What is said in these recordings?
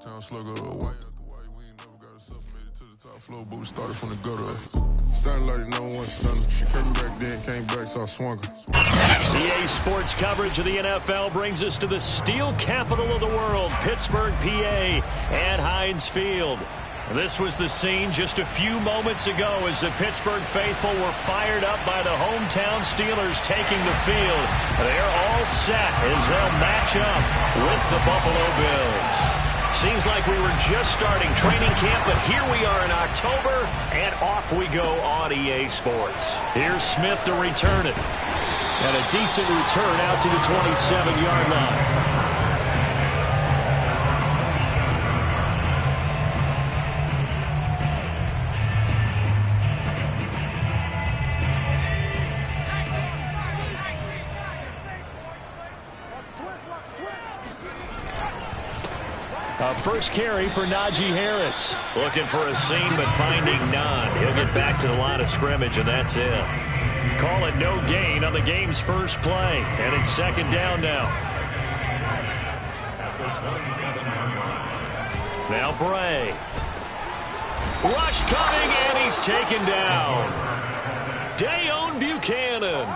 Town slugger, white after white, we ain't never got herself made it to the top floor, but we started from the gutter. Starting like no one stunner. She came back then, came back, so I swung her. EA Sports coverage of the NFL brings us to the steel capital of the world, Pittsburgh, PA, at Heinz Field. This was the scene just a few moments ago as the Pittsburgh faithful were fired up by the hometown Steelers taking the field. They're all set as they'll match up with the Buffalo Bills. Seems like we were just starting training camp, but here we are in October, and off we go on EA Sports. Here's Smith to return it. And a decent return out to the 27-yard line. First carry for Najee Harris. Looking for a seam, but finding none. He'll get back to the line of scrimmage, and that's it. Call it no gain on the game's first play. And it's second down now. Now Bray. Rush coming, and he's taken down. Deone Bucannon.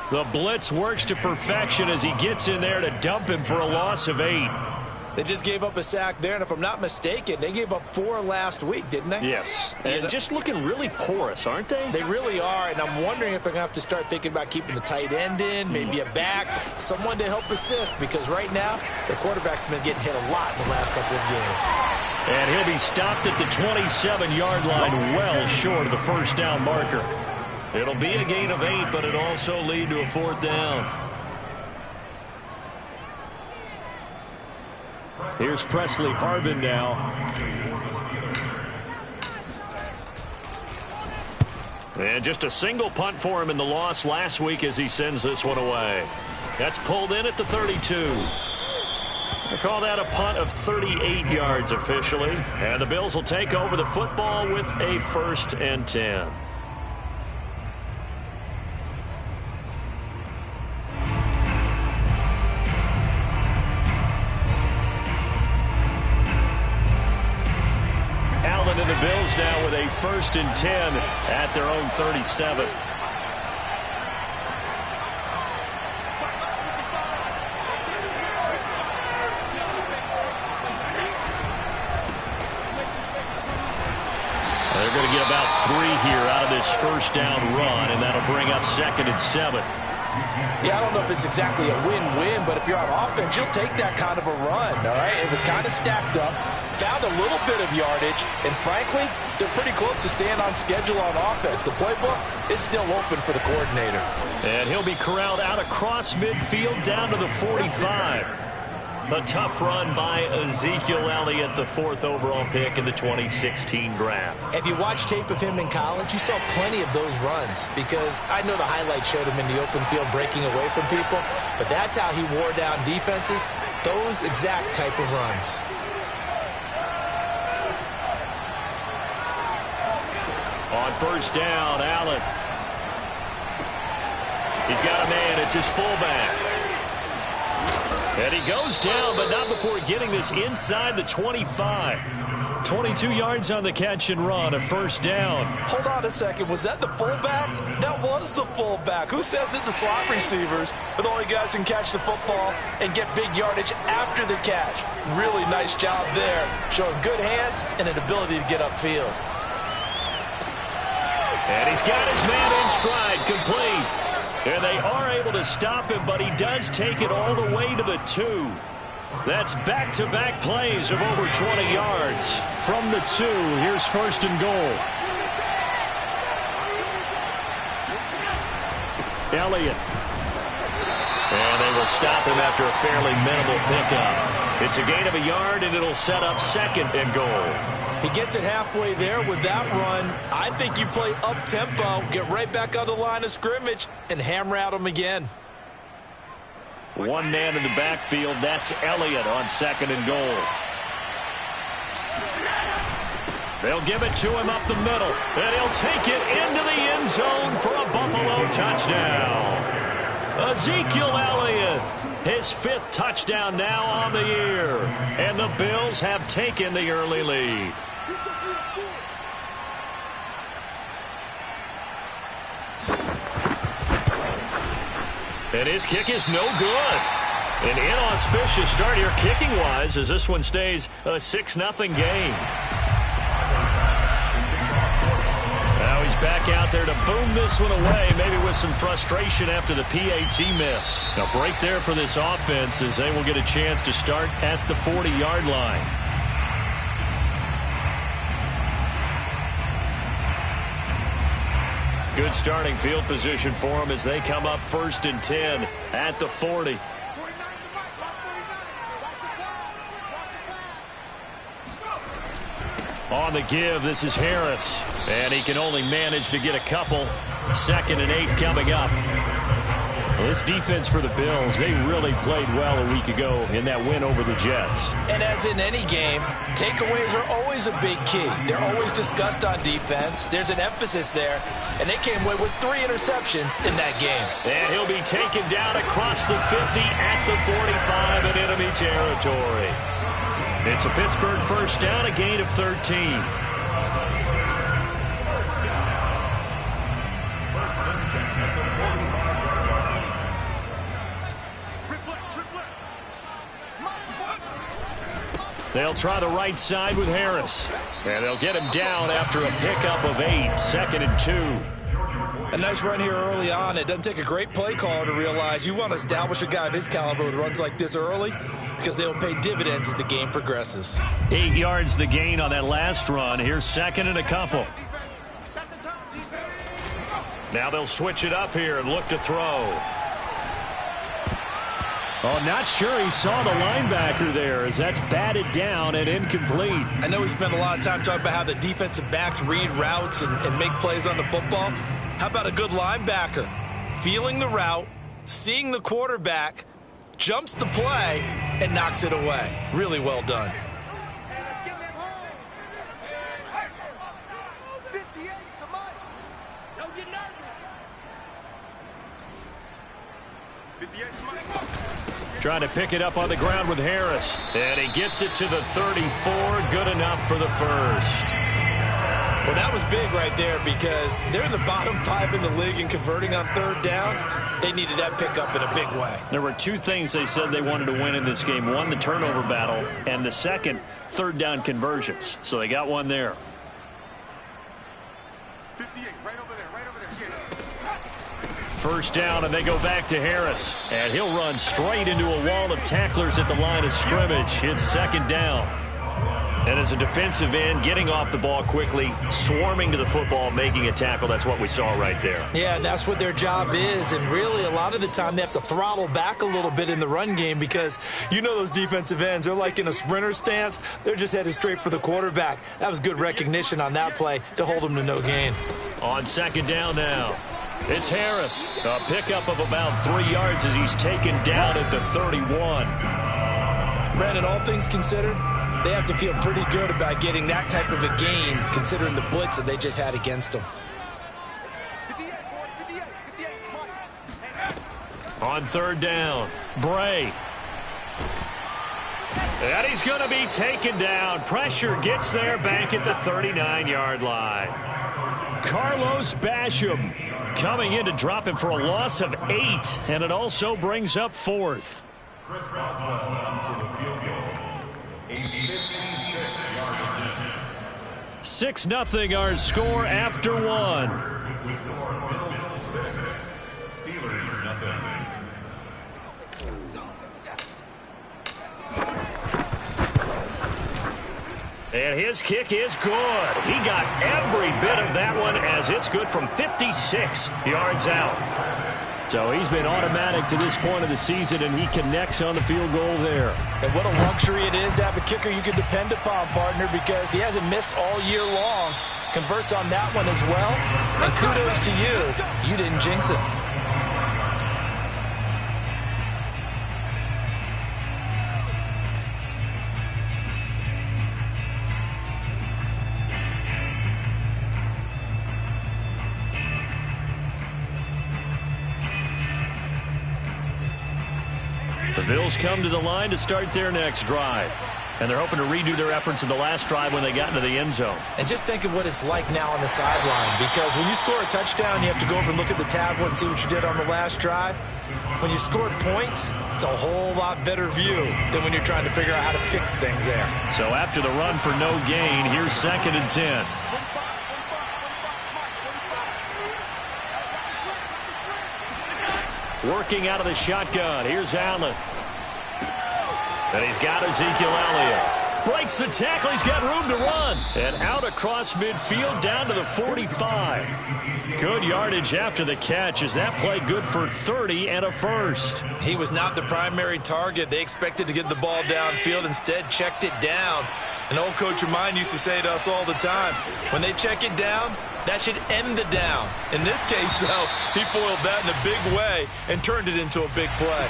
The blitz works to perfection as he gets in there to dump him for a loss of 8. They just gave up a sack there, and if I'm not mistaken, they gave up 4 last week, didn't they? Yes, and just looking really porous, aren't they? They really are, and I'm wondering if they're going to have to start thinking about keeping the tight end in, maybe a back, someone to help assist, because right now, their quarterback's been getting hit a lot in the last couple of games. And he'll be stopped at the 27-yard line, well short of the first down marker. It'll be a gain of 8, but it'll also lead to a 4th down. Here's Presley Harvin now. And just a single punt for him in the loss last week as he sends this one away. That's pulled in at the 32. They call that a punt of 38 yards officially. And the Bills will take over the football with a 1st and 10. And the Bills now with a 1st and 10 at their own 37. They're going to get about 3 here out of this first down run, and that'll bring up 2nd and 7. Yeah, I don't know if it's exactly a win-win, but if you're on offense, you'll take that kind of a run, all right? It was kind of stacked up, found a little bit of yardage, and frankly, they're pretty close to staying on schedule on offense. The playbook is still open for the coordinator. And he'll be corralled out across midfield down to the 45. A tough run by Ezekiel Elliott, the 4th overall pick in the 2016 draft. If you watch tape of him in college, you saw plenty of those runs because I know the highlights showed him in the open field breaking away from people, but that's how he wore down defenses, those exact type of runs. On first down, Allen. He's got a man. It's his fullback. And he goes down, but not before getting this inside the 25. 22 yards on the catch and run, a 1st down. Hold on a second. Was that the fullback? That was the fullback. Who says it? The slot receivers are the only guys who can catch the football and get big yardage after the catch. Really nice job there, showing good hands and an ability to get upfield. And he's got his man in stride, complete. And they are able to stop him, but he does take it all the way to the 2. That's back-to-back plays of over 20 yards. From the 2, here's 1st and goal. Elliott. And they will stop him after a fairly minimal pickup. It's a gain of a yard, and it'll set up 2nd and goal. He gets it halfway there with that run. I think you play up-tempo, get right back on the line of scrimmage, and hammer at him again. One man in the backfield. That's Elliott on 2nd and goal. They'll give it to him up the middle, and he'll take it into the end zone for a Buffalo touchdown. Ezekiel Elliott, his 5th touchdown now on the year. And the Bills have taken the early lead. And his kick is no good. An inauspicious start here kicking-wise as this one stays a 6-0 game. Now he's back out there to boom this one away, maybe with some frustration after the PAT miss. A break there for this offense as they will get a chance to start at the 40-yard line. Good starting field position for them as they come up 1st and 10 at the 40. On the give, this is Harris. And he can only manage to get a couple. 2nd and 8 coming up. Well, this defense for the Bills, they really played well a week ago in that win over the Jets. And as in any game, takeaways are always a big key. They're always discussed on defense. There's an emphasis there. And they came away with 3 interceptions in that game. And he'll be taken down across the 50 at the 45 in enemy territory. It's a Pittsburgh 1st down, a gain of 13. They'll try the right side with Harris. And they'll get him down after a pickup of 8, 2nd and 2. A nice run here early on. It doesn't take a great play caller to realize you want to establish a guy of his caliber with runs like this early because they'll pay dividends as the game progresses. 8 yards the gain on that last run. Here's 2nd and a couple. Now they'll switch it up here and look to throw. Oh, not sure he saw the linebacker there as that's batted down and incomplete. I know we spent a lot of time talking about how the defensive backs read routes and make plays on the football. How about a good linebacker? Feeling the route, seeing the quarterback, jumps the play, and knocks it away. Really well done. Trying to pick it up on the ground with Harris. And he gets it to the 34. Good enough for the 1st. Well, that was big right there because they're in the bottom 5 in the league in converting on 3rd down. They needed that pickup in a big way. There were 2 things they said they wanted to win in this game. One, the turnover battle, and the second, 3rd down conversions. So they got one there. 58, right over there. 1st down, and they go back to Harris. And he'll run straight into a wall of tacklers at the line of scrimmage. It's 2nd down. And as a defensive end, getting off the ball quickly, swarming to the football, making a tackle, that's what we saw right there. Yeah, and that's what their job is. And really, a lot of the time, they have to throttle back a little bit in the run game because you know those defensive ends, they're like in a sprinter stance. They're just headed straight for the quarterback. That was good recognition on that play to hold them to no gain. On 2nd down now. It's Harris. A pickup of about 3 yards as he's taken down at the 31. Brandon, all things considered, they have to feel pretty good about getting that type of a gain considering the blitz that they just had against them. On 3rd down, Bray. And he's going to be taken down. Pressure gets there back at the 39-yard line. Carlos Basham coming in to drop him for a loss of 8, and it also brings up 4th. 6-0 our score after 1. And his kick is good. He got every bit of that one as it's good from 56 yards out. So he's been automatic to this point of the season, and he connects on the field goal there. And what a luxury it is to have a kicker you can depend upon, partner, because he hasn't missed all year long. Converts on that one as well. And kudos to you. You didn't jinx it. Bills come to the line to start their next drive. And they're hoping to redo their efforts in the last drive when they got into the end zone. And just think of what it's like now on the sideline, because when you score a touchdown, you have to go over and look at the tablet and see what you did on the last drive. When you scored points, it's a whole lot better view than when you're trying to figure out how to fix things there. So after the run for no gain, here's 2nd and 10. Working out of the shotgun. Here's Allen. And he's got Ezekiel Elliott. Breaks the tackle. He's got room to run. And out across midfield down to the 45. Good yardage after the catch as that play good for 30 and a first. He was not the primary target. They expected to get the ball downfield. Instead, checked it down. An old coach of mine used to say to us all the time, when they check it down, that should end the down. In this case, though, he foiled that in a big way and turned it into a big play.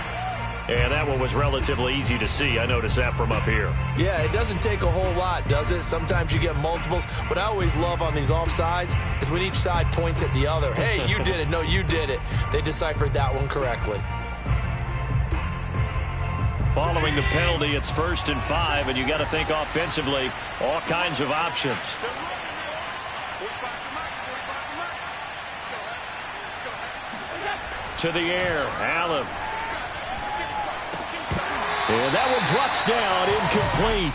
And that one was relatively easy to see. I noticed that from up here. Yeah, it doesn't take a whole lot, does it? Sometimes you get multiples. What I always love on these offsides is when each side points at the other. Hey, you did it. No, you did it. They deciphered that one correctly. Following the penalty, it's 1st and 5, and you got to think offensively, all kinds of options. To the air, Allen. And that one drops down, incomplete.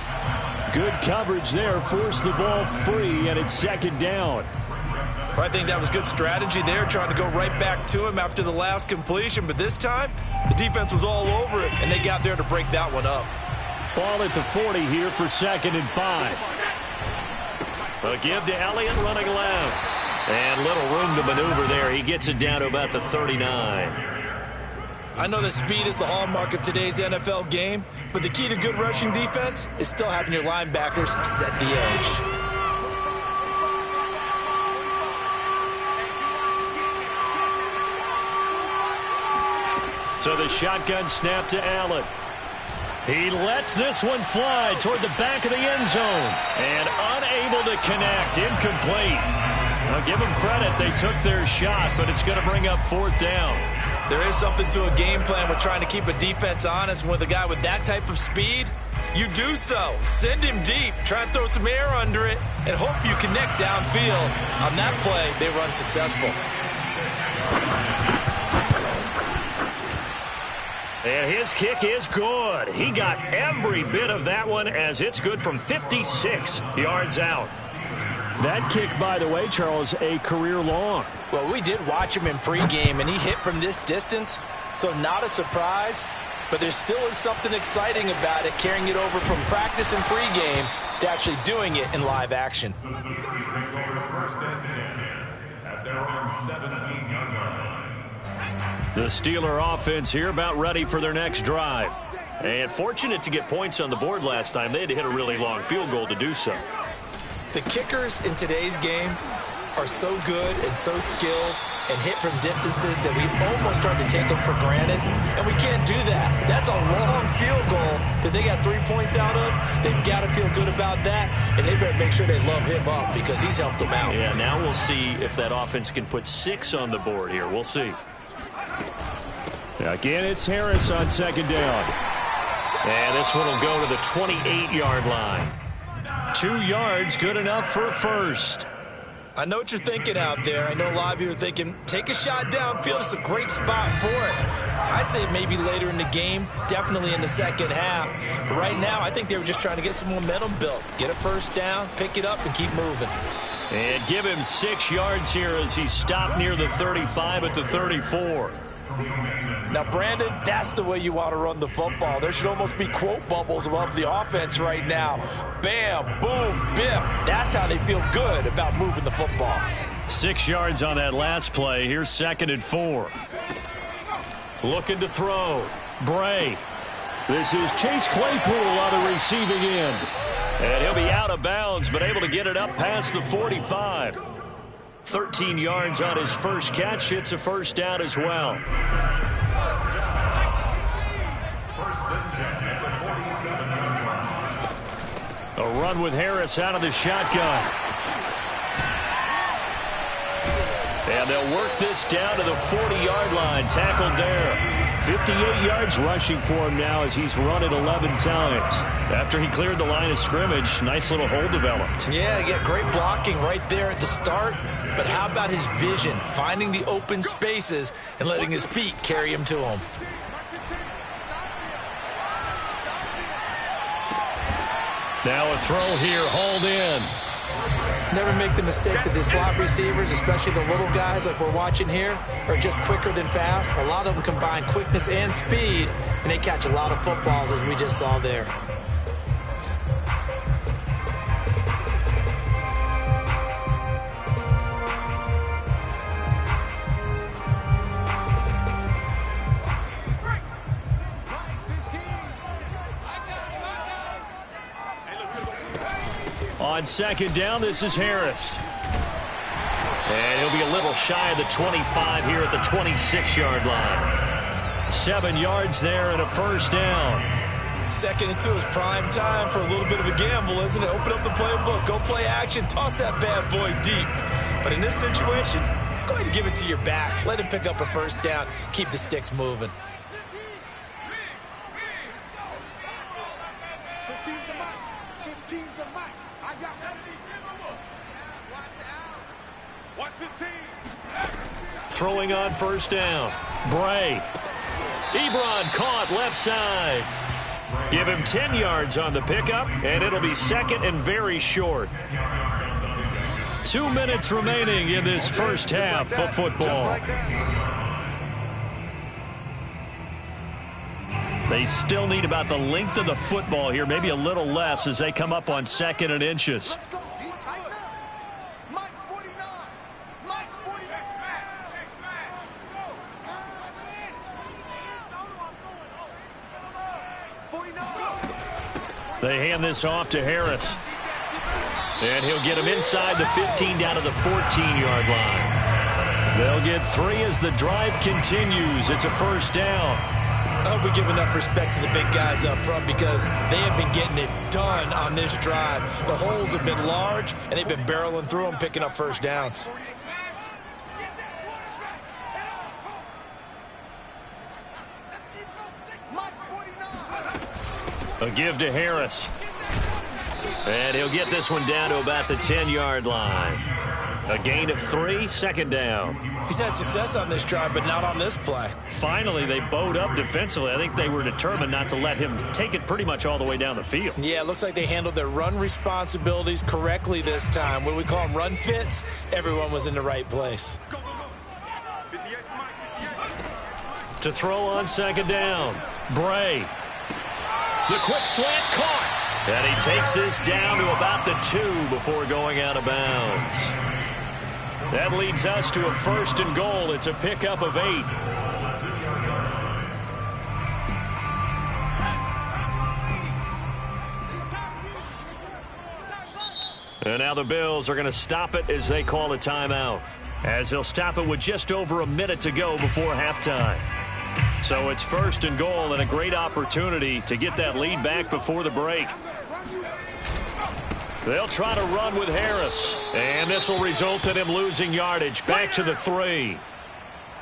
Good coverage there, forced the ball free, and it's 2nd down. I think that was good strategy there, trying to go right back to him after the last completion. But this time, the defense was all over it, and they got there to break that one up. Ball at the 40 here for 2nd and 5. A give to Elliott running left. And little room to maneuver there. He gets it down to about the 39. I know that speed is the hallmark of today's NFL game, but the key to good rushing defense is still having your linebackers set the edge. So the shotgun snap to Allen. He lets this one fly toward the back of the end zone. And unable to connect. Incomplete. I'll give them credit. They took their shot, but it's going to bring up 4th down. There is something to a game plan with trying to keep a defense honest. With a guy with that type of speed, you do so. Send him deep. Try and throw some air under it and hope you connect downfield. On that play, they were unsuccessful. And his kick is good. He got every bit of that one as it's good from 56 yards out. That kick, by the way, Charles, a career long. Well, we did watch him in pregame, and he hit from this distance, so not a surprise. But there still is something exciting about it, carrying it over from practice and pregame to actually doing it in live action. The Steelers take over 1st and 10 at their own 17-yard line. The Steeler offense here about ready for their next drive. And fortunate to get points on the board last time. They had to hit a really long field goal to do so. The kickers in today's game are so good and so skilled and hit from distances that we almost start to take them for granted, and we can't do that. That's a long field goal that they got 3 points out of. They've got to feel good about that, and they better make sure they love him up because he's helped them out. Yeah, now we'll see if that offense can put 6 on the board here. We'll see. Again, it's Harris on 2nd down. And this one will go to the 28-yard line. 2 yards, good enough for a first. I know what you're thinking out there. I know a lot of you are thinking, take a shot downfield. It's a great spot for it. I'd say maybe later in the game, definitely in the second half. But right now, I think they were just trying to get some momentum built. Get a first down, pick it up, and keep moving. And give him 6 yards here as he stopped near the 35 at the 34. Now, Brandon, that's the way you want to run the football. There should almost be quote bubbles above the offense right now. Bam, boom, biff. That's how they feel good about moving the football. 6 yards on that last play. Here's 2nd and 4. Looking to throw. Bray. This is Chase Claypool on the receiving end. And he'll be out of bounds, but able to get it up past the 45. 13 yards on his first catch. It's a first down as well. 1st and 10 at the 47-yard line. A run with Harris out of the shotgun. And they'll work this down to the 40-yard line. Tackled there. 58 yards rushing for him now as he's run it 11 times. After he cleared the line of scrimmage, nice little hole developed. Yeah, great blocking right there at the start. But how about his vision, finding the open spaces and letting his feet carry him to him? Now a throw here, hauled in. Never make the mistake that the slot receivers, especially the little guys like we're watching here, are just quicker than fast. A lot of them combine quickness and speed, and they catch a lot of footballs, as we just saw there. On second down, this is Harris. And he'll be a little shy of the 25 here at the 26-yard line. 7 yards there and a first down. Second into his prime time for a little bit of a gamble, isn't it? Open up the playbook, go play action, toss that bad boy deep. But in this situation, go ahead and give it to your back. Let him pick up a first down, keep the sticks moving. Throwing on first down. Bray. Ebron caught left side. Give him 10 yards on the pickup, and it'll be second and very short. 2 minutes remaining in this first half of football. They still need about the length of the football here, maybe a little less as they come up on second and inches. They hand this off to Harris. And he'll get him inside the 15 down to the 14-yard line. They'll get 3 as the drive continues. It's a first down. I hope we give enough respect to the big guys up front because they have been getting it done on this drive. The holes have been large, and they've been barreling through them, picking up first downs. A give to Harris. And he'll get this one down to about the 10-yard line. A gain of 3, second down. He's had success on this drive, but not on this play. Finally, they bowed up defensively. I think they were determined not to let him take it pretty much all the way down the field. Yeah, it looks like they handled their run responsibilities correctly this time. When we call them run fits, everyone was in the right place. To throw on second down, Bray. The quick slant caught. And he takes this down to about the 2 before going out of bounds. That leads us to a first and goal. It's a pickup of 8. And now the Bills are going to stop it as they call a timeout. As they'll stop it with just over a minute to go before halftime. So it's first and goal and a great opportunity to get that lead back before the break. They'll try to run with Harris. And this will result in him losing yardage. Back to the 3.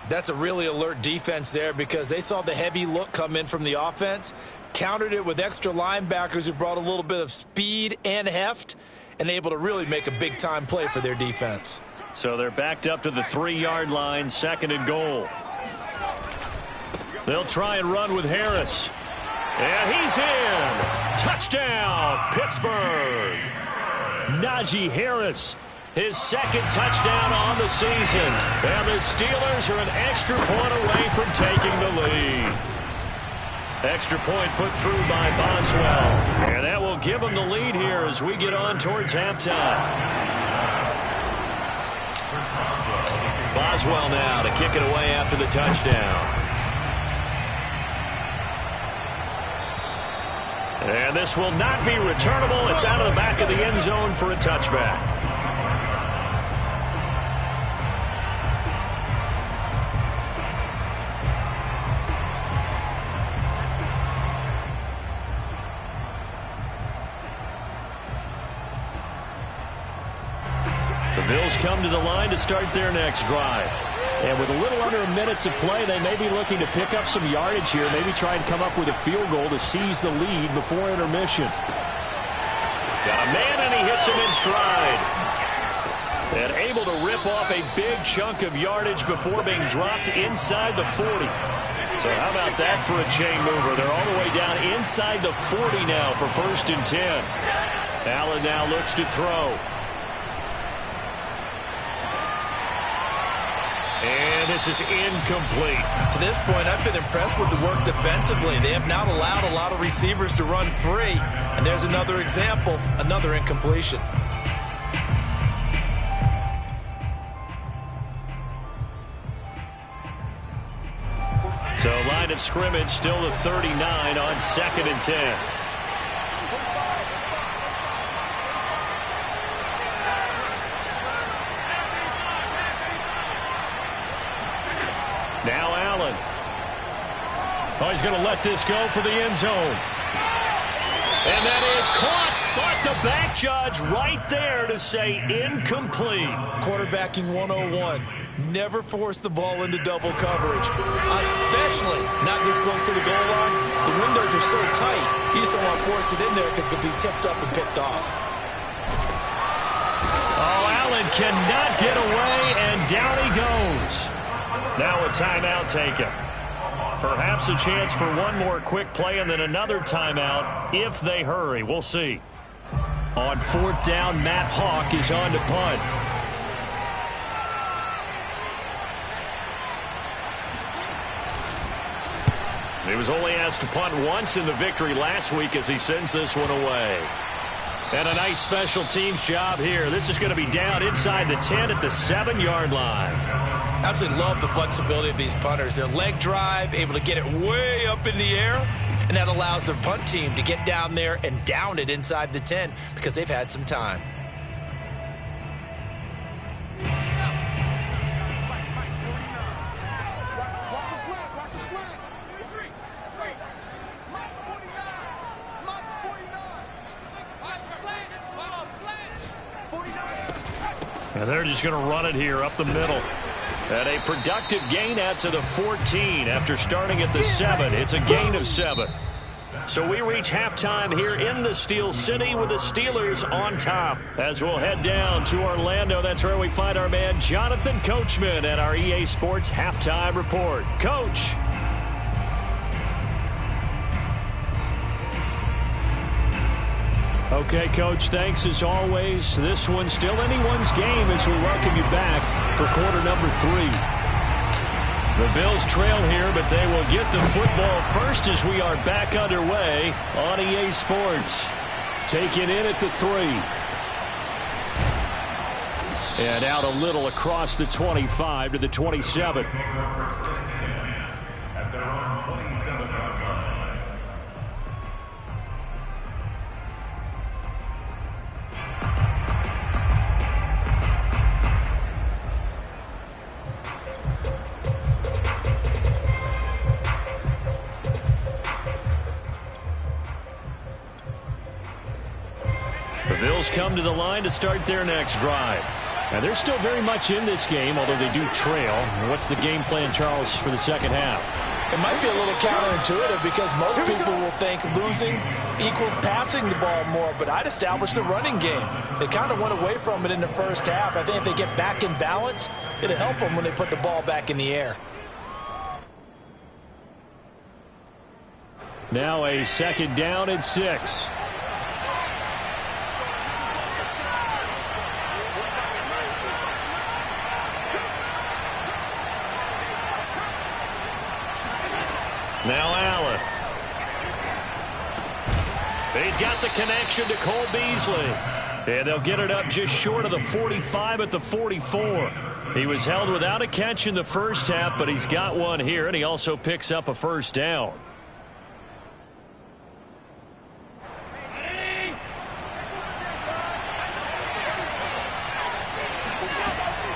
That's a really alert defense there because they saw the heavy look come in from the offense, countered it with extra linebackers who brought a little bit of speed and heft, and able to really make a big-time play for their defense. So they're backed up to the 3-yard line, second and goal. They'll try and run with Harris. And he's in. Touchdown, Pittsburgh. Najee Harris, his second touchdown on the season. And the Steelers are an extra point away from taking the lead. Extra point put through by Boswell. And that will give them the lead here as we get on towards halftime. Boswell now to kick it away after the touchdown. And this will not be returnable. It's out of the back of the end zone for a touchback. The Bills come to the line to start their next drive. And with a little under a minute to play, they may be looking to pick up some yardage here, maybe try and come up with a field goal to seize the lead before intermission. Got a man, and he hits him in stride. And able to rip off a big chunk of yardage before being dropped inside the 40. So how about that for a chain mover? They're all the way down inside the 40 now for 1st and 10. Allen now looks to throw. And this is incomplete. To this point, I've been impressed with the work defensively. They have not allowed a lot of receivers to run free. And there's another example, another incompletion. So line of scrimmage still the 39 on 2nd and 10. Now Allen. Oh, he's going to let this go for the end zone. And that is caught, but the back judge right there to say incomplete. Quarterbacking 101. Never force the ball into double coverage, especially not this close to the goal line. The windows are so tight, you just don't want to force it in there because it could be tipped up and picked off. Oh, Allen cannot get away, and down he goes. Now a timeout taken. Perhaps a chance for one more quick play and then another timeout if they hurry. We'll see. On 4th down, Matt Hawk is on to punt. He was only asked to punt once in the victory last week as he sends this one away. And a nice special teams job here. This is going to be down inside the 10 at the 7-yard line. Absolutely love the flexibility of these punters. Their leg drive, able to get it way up in the air, and that allows their punt team to get down there and down it inside the 10 because they've had some time. And they're just going to run it here up the middle. And a productive gain out to the 14 after starting at the 7. It's a gain of 7. So we reach halftime here in the Steel City with the Steelers on top. As we'll head down to Orlando, that's where we find our man Jonathan Coachman at our EA Sports Halftime Report. Coach. Okay, Coach, thanks as always. This one's still anyone's game as we welcome you back for quarter number 3. The Bills trail here, but they will get the football first as we are back underway on EA Sports. Taken in at the 3. And out a little across the 25 to the 27. At their own 27-yard line. The Bills come to the line to start their next drive. And they're still very much in this game, although they do trail. What's the game plan, Charles, for the second half? It might be a little counterintuitive because most people will think losing equals passing the ball more, but I'd establish the running game. They kind of went away from it in the first half. I think if they get back in balance, it'll help them when they put the ball back in the air. Now a 2nd down and 6. Now Allen. He's got the connection to Cole Beasley. And they'll get it up just short of the 45 at the 44. He was held without a catch in the first half, but he's got one here, and he also picks up a 1st down.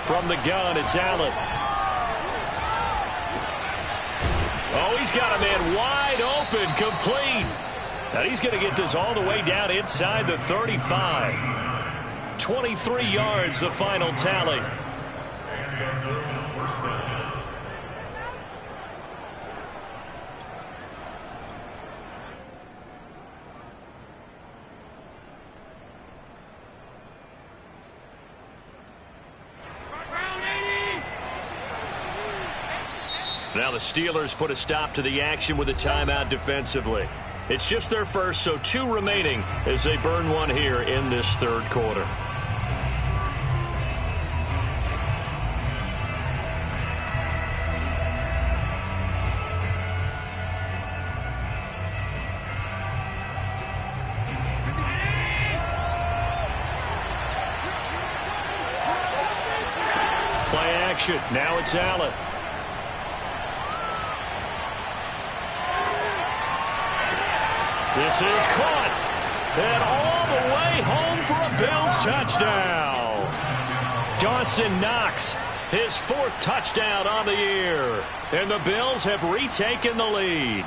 From the gun, it's Allen. Oh, he's got a man wide open, complete. And he's going to get this all the way down inside the 35. 23 yards, the final tally. first down. Now the Steelers put a stop to the action with a timeout defensively. It's just their first, so 2 remaining as they burn one here in this third quarter. Play action. Now it's Allen. This is caught, and all the way home for a Bills touchdown. Dawson Knox, his 4th touchdown on the year, and the Bills have retaken the lead.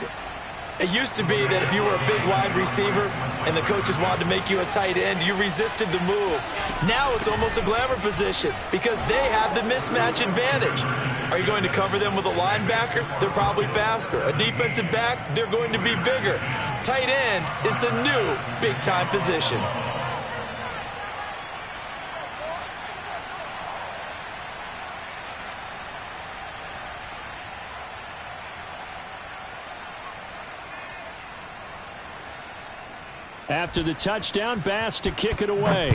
It used to be that if you were a big wide receiver and the coaches wanted to make you a tight end, you resisted the move. Now it's almost a glamour position because they have the mismatch advantage. Are you going to cover them with a linebacker? They're probably faster. A defensive back? They're going to be bigger. Tight end is the new big-time position. After the touchdown, Bass to kick it away.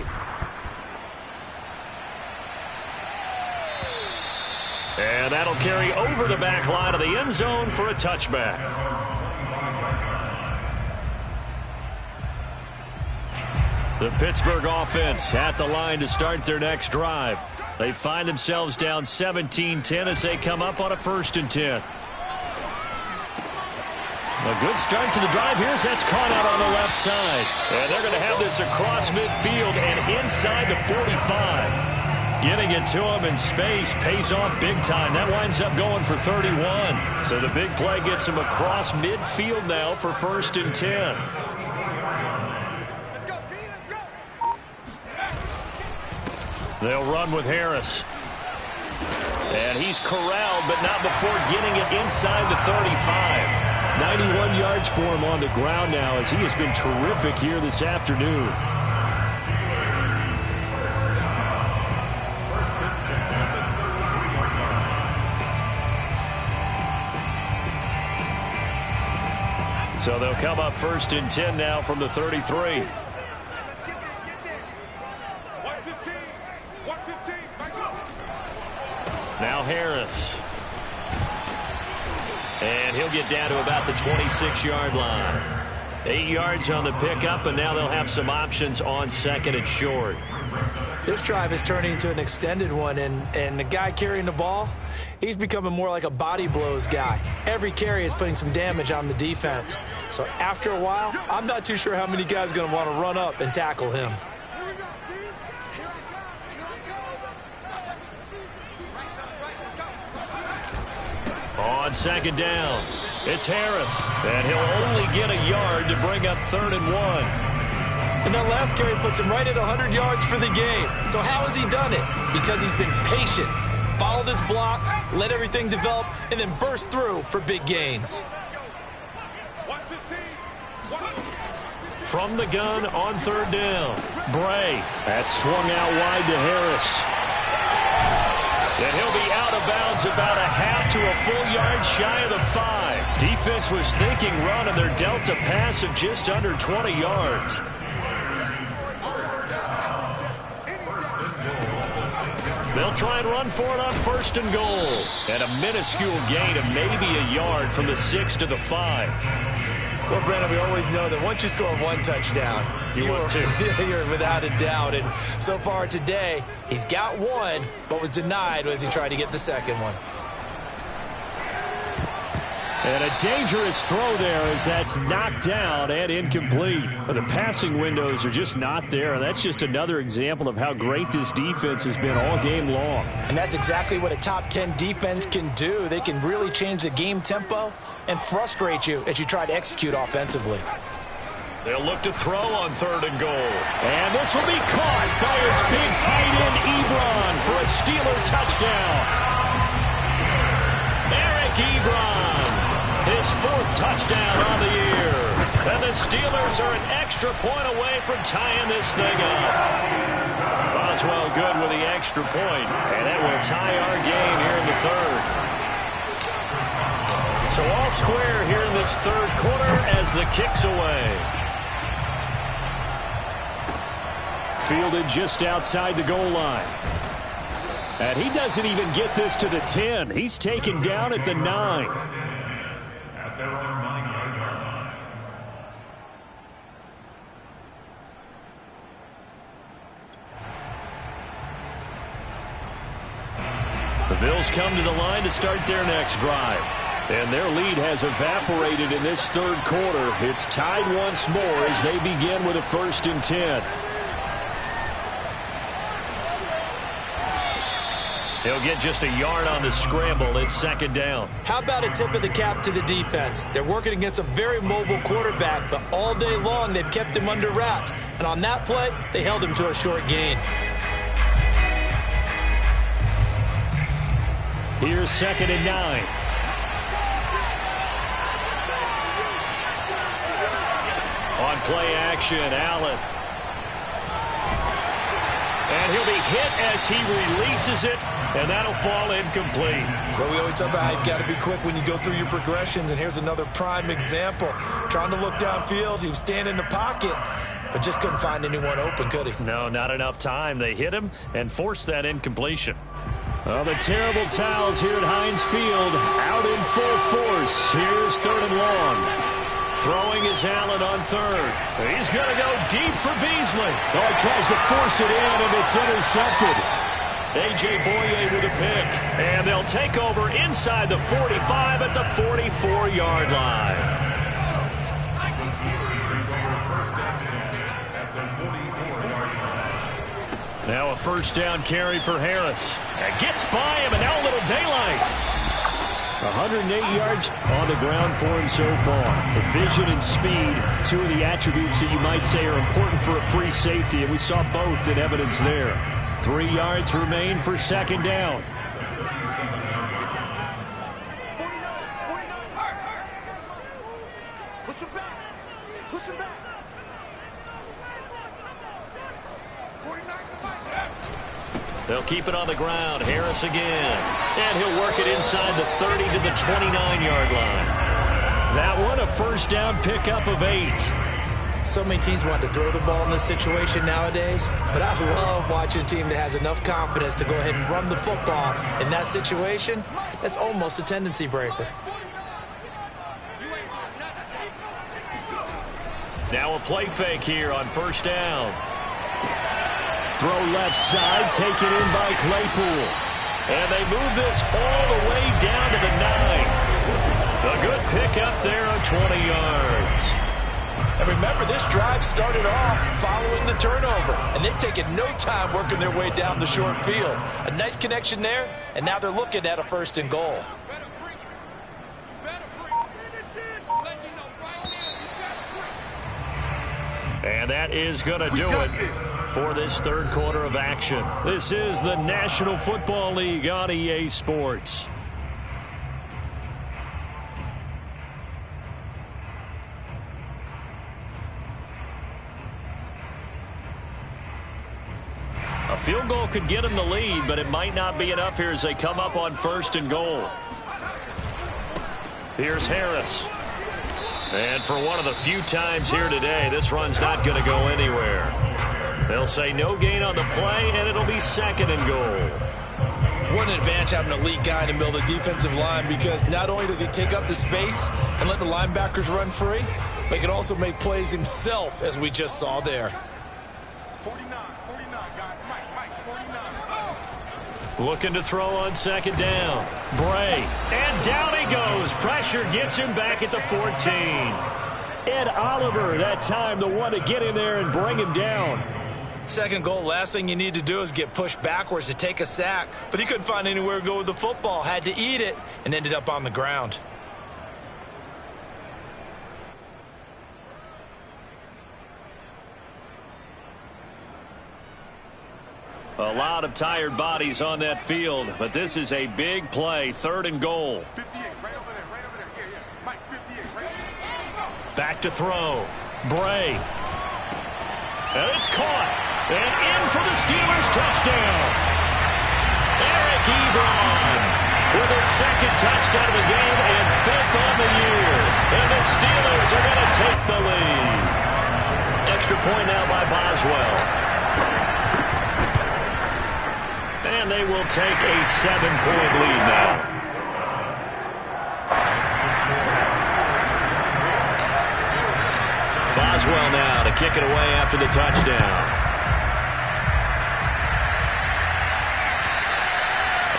And that'll carry over the back line of the end zone for a touchback. The Pittsburgh offense at the line to start their next drive. They find themselves down 17-10 as they come up on a 1st and 10. A good start to the drive here as that's caught out on the left side. And they're going to have this across midfield and inside the 45. Getting it to him in space pays off big time. That winds up going for 31. So the big play gets him across midfield now for 1st and 10. They'll run with Harris. And he's corralled, but not before getting it inside the 35. 91 yards for him on the ground now as he has been terrific here this afternoon. So they'll come up 1st and 10 now from the 33. Now Harris. And he'll get down to about the 26-yard line. 8 yards on the pickup, and now they'll have some options on 2nd and short. This drive is turning into an extended one, and the guy carrying the ball, he's becoming more like a body blows guy. Every carry is putting some damage on the defense. So after a while, I'm not too sure how many guys are going to want to run up and tackle him. On 2nd down, it's Harris, and he'll only get a yard to bring up 3rd and 1. And that last carry puts him right at 100 yards for the game. So how has he done it? Because he's been patient, followed his blocks, let everything develop, and then burst through for big gains. From the gun on 3rd down, Bray. That's swung out wide to Harris. And he'll be out of bounds about a half to a full yard shy of the 5. Defense was thinking run, and they're dealt a pass of just under 20 yards. They'll try and run for it on 1st and goal. And a minuscule gain of maybe a yard from the 6 to the 5. Well, Brandon, we always know that once you score 1 touchdown, you're without a doubt. And so far today, he's got 1, but was denied as he tried to get the 2nd one. And a dangerous throw there as that's knocked down and incomplete. The passing windows are just not there, and that's just another example of how great this defense has been all game long. And that's exactly what a top 10 defense can do. They can really change the game tempo and frustrate you as you try to execute offensively. They'll look to throw on 3rd and goal. And this will be caught by his big tight end, Ebron, for a Steeler touchdown. Eric Ebron, his 4th touchdown on the year. And the Steelers are an extra point away from tying this thing up. Boswell good with the extra point, and that will tie our game here in the 3rd. So all square here in this 3rd quarter as the kick's away. Fielded just outside the goal line. And he doesn't even get this to the 10. He's taken down at the 9. At their own 9-yard line. The Bills come to the line to start their next drive. And their lead has evaporated in this 3rd quarter. It's tied once more as they begin with a 1st and 10. He'll get just a yard on the scramble. It's 2nd down. How about a tip of the cap to the defense? They're working against a very mobile quarterback, but all day long they've kept him under wraps. And on that play, they held him to a short gain. Here's 2nd and 9. On play action, Allen. And he'll be hit as he releases it, and that'll fall incomplete. Well, we always talk about how you've got to be quick when you go through your progressions, and here's another prime example. Trying to look downfield, he was standing in the pocket, but just couldn't find anyone open, could he? No, not enough time. They hit him and forced that incompletion. Well, the terrible towels here at Heinz Field out in full force. Here's 3rd and long. Throwing is Allen on 3rd. He's going to go deep for Beasley. Oh, he tries to force it in, and it's intercepted. A.J. Boye with a pick. And they'll take over inside the 45 at the 44-yard line. The Steelers take over 1st and 10 at the 44-yard line. Now a 1st down carry for Harris. And gets by him, and now a little daylight. 108 yards on the ground for him so far. The vision and speed, 2 of the attributes that you might say are important for a free safety, and we saw both in evidence there. 3 yards remain for 2nd down. Push him back. Push him back. 49 to Mike. They'll keep it on the ground. Harris again. And he'll work it inside the 30 to the 29-yard line. That one, a 1st down pickup of 8. So many teams want to throw the ball in this situation nowadays, but I love watching a team that has enough confidence to go ahead and run the football. In that situation, that's almost a tendency breaker. Now a play fake here on 1st down. Throw left side, taken in by Claypool. And they move this all the way down to the 9. A good pickup there on 20 yards. And remember, this drive started off following the turnover, and they've taken no time working their way down the short field. A nice connection there, and now they're looking at a 1st and goal. And that is going to do it for this 3rd quarter of action. This is the National Football League on EA Sports. A field goal could get them the lead, but it might not be enough here as they come up on 1st and goal. Here's Harris. And for one of the few times here today, this run's not going to go anywhere. They'll say no gain on the play, and it'll be 2nd and goal. What an advantage having an elite guy in the middle of the defensive line, because not only does he take up the space and let the linebackers run free, but he can also make plays himself, as we just saw there. 49, guys. Mike, 49. Looking to throw on 2nd down. Bray. And down he goes. Pressure gets him back at the 14. Ed Oliver, that time, the one to get in there and bring him down. 2nd goal, last thing you need to do is get pushed backwards to take a sack. But he couldn't find anywhere to go with the football. Had to eat it and ended up on the ground. A lot of tired bodies on that field, but this is a big play, 3rd and goal. 58, right over there, right over there. Yeah, yeah. Mike, 58, right over there. Back to throw. Bray. And it's caught. And in for the Steelers touchdown. Eric Ebron with his 2nd touchdown of the game and 5th on the year. And the Steelers are going to take the lead. Extra point now by Boswell. And they will take a 7-point lead now. Boswell now to kick it away after the touchdown.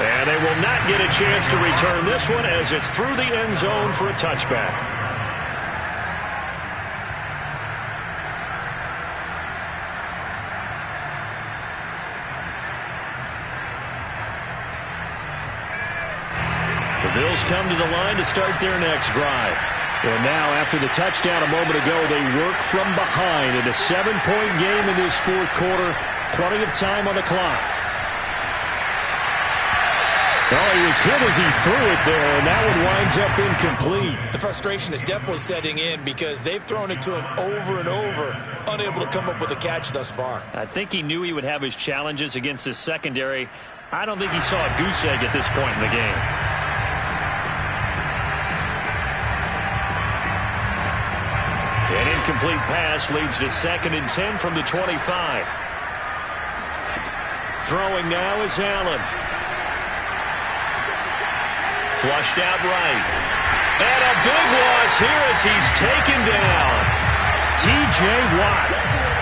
And they will not get a chance to return this one as it's through the end zone for a touchback. The Bills come to the line to start their next drive. And now, after the touchdown a moment ago, they work from behind in a 7-point game in this 4th quarter. Plenty of time on the clock. Oh, he was hit as he threw it there, and that one winds up incomplete. The frustration is definitely setting in because they've thrown it to him over and over, unable to come up with a catch thus far. I think he knew he would have his challenges against his secondary. I don't think he saw a goose egg at this point in the game. An incomplete pass leads to 2nd and 10 from the 25. Throwing now is Allen. Flushed out right. And a big loss here as he's taken down. T.J. Watt.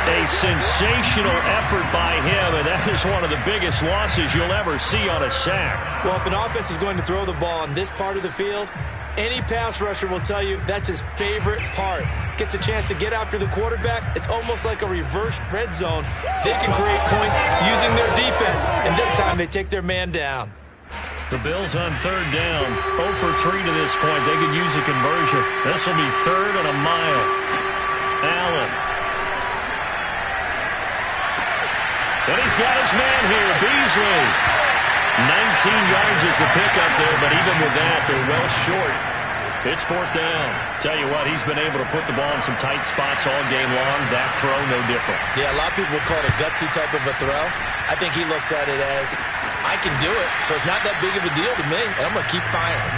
A sensational effort by him, and that is one of the biggest losses you'll ever see on a sack. Well, if an offense is going to throw the ball on this part of the field, any pass rusher will tell you that's his favorite part. Gets a chance to get after the quarterback. It's almost like a reverse red zone. They can create points using their defense, and this time they take their man down. The Bills on 3rd down. 0 for 3 to this point. They could use a conversion. This will be 3rd and a mile. Allen. And he's got his man here, Beasley. 19 yards is the pickup there, but even with that, they're well short. It's 4th down. Tell you what, he's been able to put the ball in some tight spots all game long. That throw, no different. Yeah, a lot of people would call it a gutsy type of a throw. I think he looks at it as, I can do it, so it's not that big of a deal to me, and I'm going to keep firing.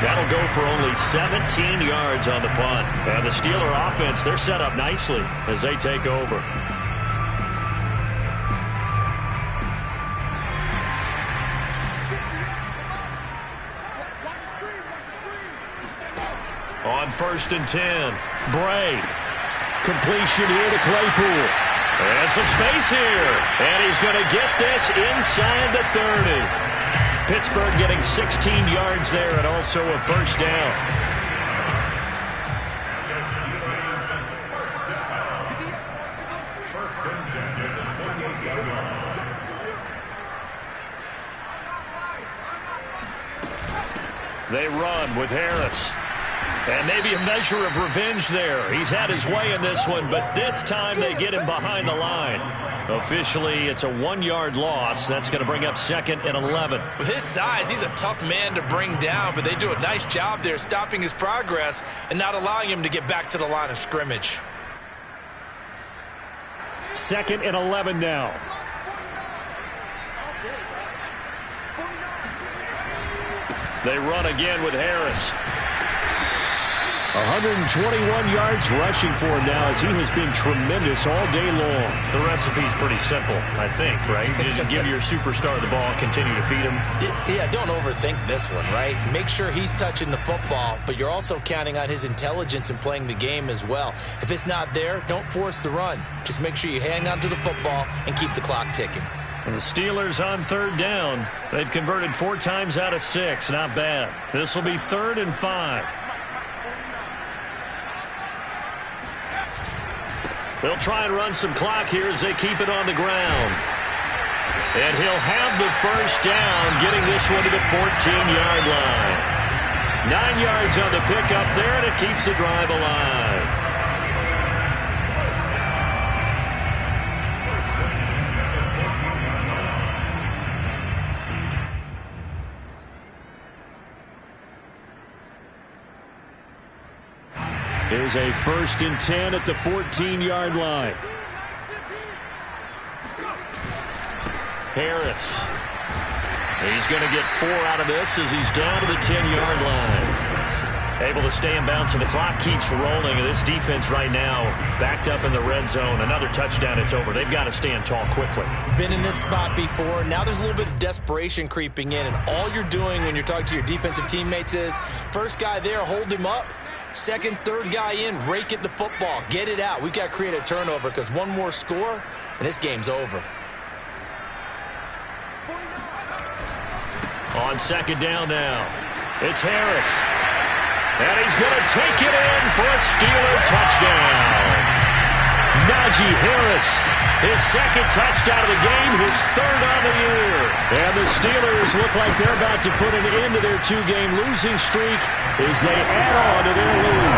That'll go for only 17 yards on the punt. The Steeler offense, they're set up nicely as they take over. On 1st and 10, Bray. Completion here to Claypool. And some space here. And he's going to get this inside the 30. Pittsburgh getting 16 yards there and also a 1st down. They run with Harris. And maybe a measure of revenge there. He's had his way in this one, but this time they get him behind the line. Officially, it's a 1-yard loss. That's going to bring up 2nd and 11. With his size, he's a tough man to bring down, but they do a nice job there stopping his progress and not allowing him to get back to the line of scrimmage. 2nd and 11 now. They run again with Harris. 121 yards rushing for him now as he has been tremendous all day long. The recipe's pretty simple, I think, right? Just give your superstar the ball, continue to feed him. Yeah, don't overthink this one, right? Make sure he's touching the football, but you're also counting on his intelligence in playing the game as well. If it's not there, don't force the run. Just make sure you hang on to the football and keep the clock ticking. And the Steelers on 3rd down. They've converted 4 times out of 6. Not bad. This will be 3rd and 5. They'll try and run some clock here as they keep it on the ground. And he'll have the 1st down, getting this one to the 14-yard line. 9 yards on the pickup there, and it keeps the drive alive. is a 1st and 10 at the 14-yard line. Harris. He's going to get 4 out of this as he's down to the 10-yard line. Able to stay in bounds, and the clock keeps rolling. And this defense right now backed up in the red zone. Another touchdown, it's over. They've got to stand tall quickly. Been in this spot before. Now there's a little bit of desperation creeping in, and all you're doing when you're talking to your defensive teammates is first guy there, hold him up. Second, third guy in, rake at the football. Get it out. We've got to create a turnover because one more score, and this game's over. On 2nd down now, it's Harris. And he's going to take it in for a Steeler touchdown. Najee Harris, his 2nd touchdown of the game, his 3rd on the year. And the Steelers look like they're about to put an end to their 2-game losing streak as they add on to their lead.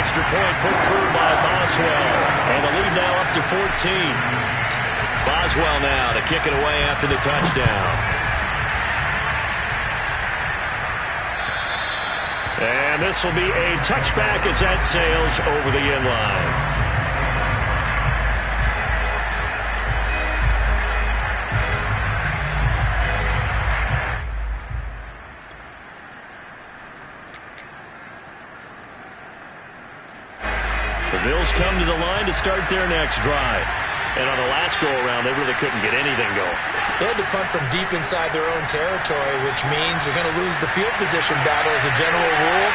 Extra point put through by Boswell. And the lead now up to 14. Boswell now to kick it away after the touchdown. And this will be a touchback as that sails over the end line. The Bills come to the line to start their next drive. And on the last go-around, they really couldn't get anything going. They had to punt from deep inside their own territory, which means you're going to lose the field position battle as a general rule.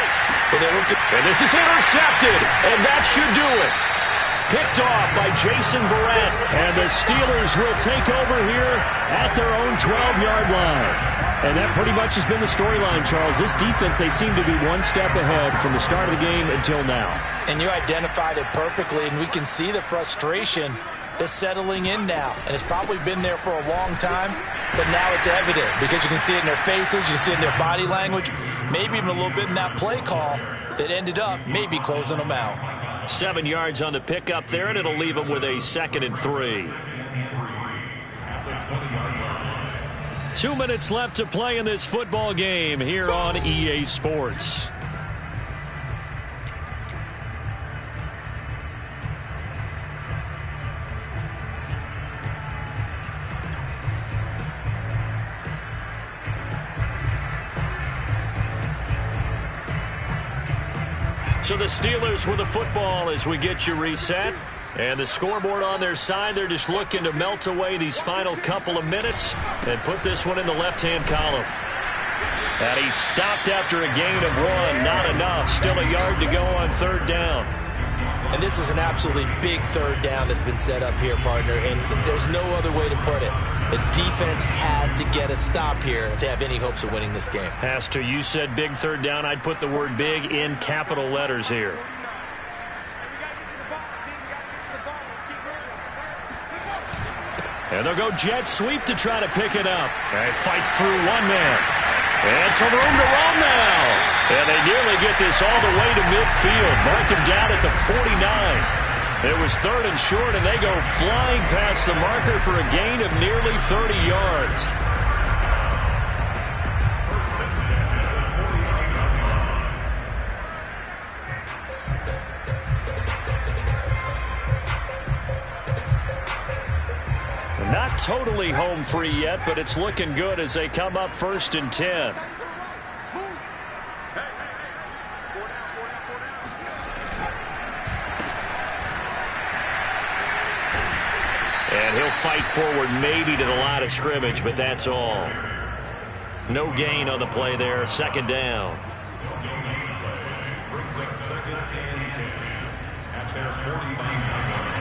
But they look at, and this is intercepted, and that should do it. Picked off by Jason Verrett, and the Steelers will take over here at their own 12-yard line. And that pretty much has been the storyline, Charles. This defense, they seem to be one step ahead from the start of the game until now. And you identified it perfectly, and we can see the frustration that's settling in now. And it's probably been there for a long time, but now it's evident because you can see it in their faces, you can see it in their body language, maybe even a little bit in that play call that ended up maybe closing them out. 7 yards on the pickup there, and it'll leave them with a 2nd and 3. 2 minutes left to play in this football game here on EA Sports. So the Steelers with the football as we get you reset. And the scoreboard on their side, they're just looking to melt away these final couple of minutes and put this one in the left-hand column. And he stopped after a gain of 1. Not enough. Still a yard to go on 3rd down. And this is an absolutely big 3rd down that's been set up here, partner. And there's no other way to put it. The defense has to get a stop here if they have any hopes of winning this game. Has to. You said big 3rd down. I'd put the word big in capital letters here. And they'll go jet sweep to try to pick it up. And it fights through one man. And some room to run now. And they nearly get this all the way to midfield. Mark him down at the 49. It was 3rd and short, and they go flying past the marker for a gain of nearly 30 yards. Not totally home free yet, but it's looking good as they come up 1st and 10. And he'll fight forward maybe to the line of scrimmage, but that's all. No gain on the play there. 2nd down. Brings up 2nd and 10 at their 49-yard line.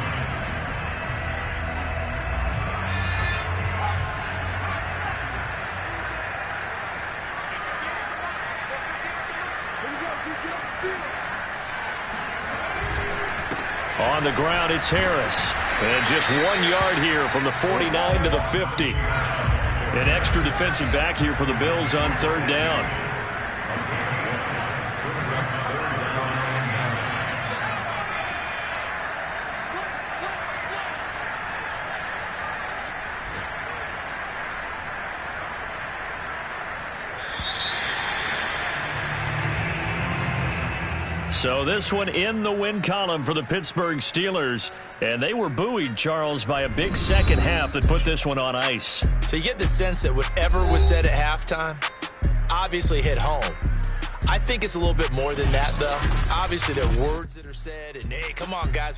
On the ground, it's Harris. And just 1 yard here from the 49 to the 50. An extra defensive back here for the Bills on 3rd down. So this one in the win column for the Pittsburgh Steelers. And they were buoyed, Charles, by a big second half that put this one on ice. So you get the sense that whatever was said at halftime obviously hit home. I think it's a little bit more than that, though. Obviously, there are words that are said, and, hey, come on, guys.